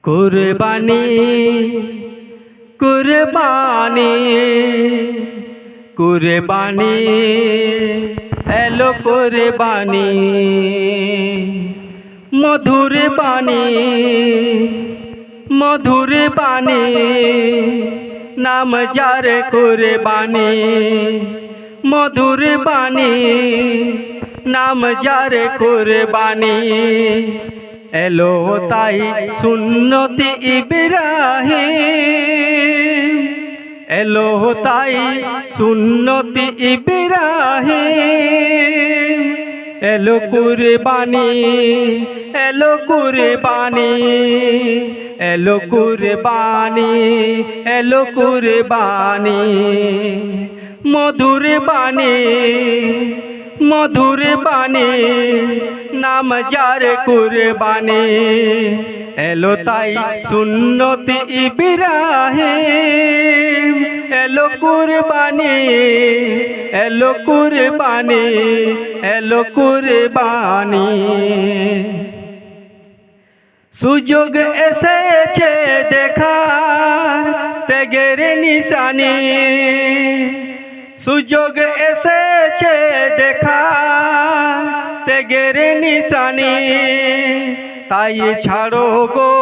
কুরবানি কুরবানি কুরবানি এলো কুরবানি মধুর বাণী মধুর বাণী নাম যার কুরবানি মধুর বাণী নাম যার কুরবানি এলো তাই সুন্নতি ইব্রাহিম এলো তাই সুন্নতি ইব্রাহিম এলো কুরবানি এলো কুরবানি এলো কুরবানি এলো কুরবানি মধুর বাণী মধুর বাণী নাম যার কুরবানি এলো তাই সুন্নতি ইব্রাহিম এলো কুরবানি এলো কুরবানি এলো কুরবানি সুযোগ এসেছে দেখার ত্যাগের নিশানি সুযোগ এসেছে দেখার ত্যাগের নিশানি তাই ছাড়ো গো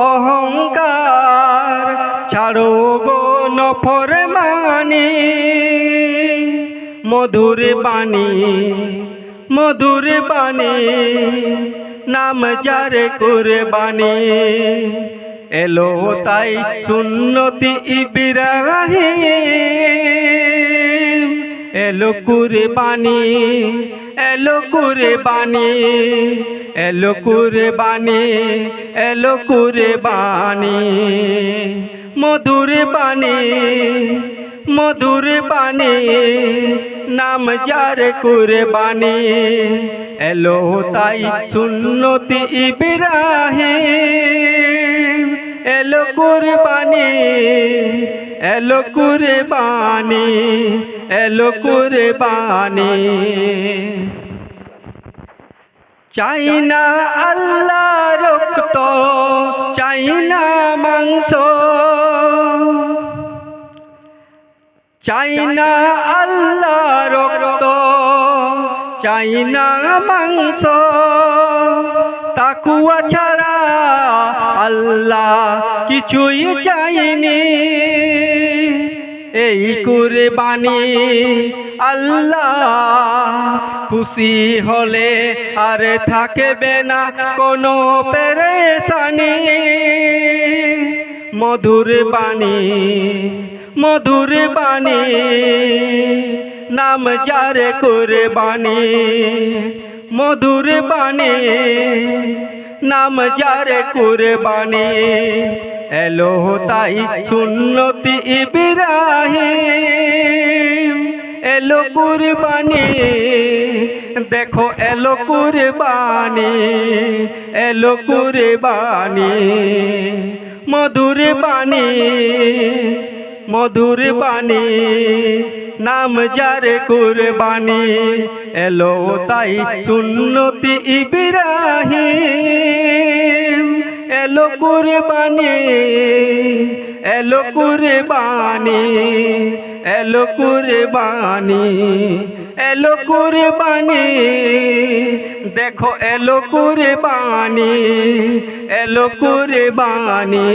অহংকার ছাড়ো গো নফরমানি মধুর বাণী মধুর বাণী নাম যার কুরবানি এলো তাই সুন্নতি ইব্রাহিম এলো কুরবানি এলো কুরবানি এলো কুরবানি এলো কুরবানি মধুর বাণী মধুর বাণী নাম যার কুরবানি এলো তাই সুন্নতি ইব্রাহিম এলো কুরবানি এলো কুরবানি এলো কুরবানি চাই না আল্লাহ রক্ত চাই না মাংস চাই না আল্লাহ রক্ত চাই না মাংস তাকুয়া ছাড়া আল্লাহ কিছুই চাইনি এই কুরবানি আল্লাহ খুশি হলে আর থাকবে না কোনো পেরেশানি মধুর বাণী মধুর বাণী নাম যার কুরবানি মধুর বাণী নাম যার কুরবানি এলো তাই সুন্নতি ইব্রাহিম এলো কুরবানি দেখো এলো কুরবানি এলো কুরবানি মধুর বাণী মধুর বাণী নাম যার কুরবানি এলো তাই সুন্নতি ইব্রাহিম এলো কুরবানি এলো কুরবানি এলো কুরবানি এলো কুরবানি দেখো এলো কুরবানি এলো কুরবানি।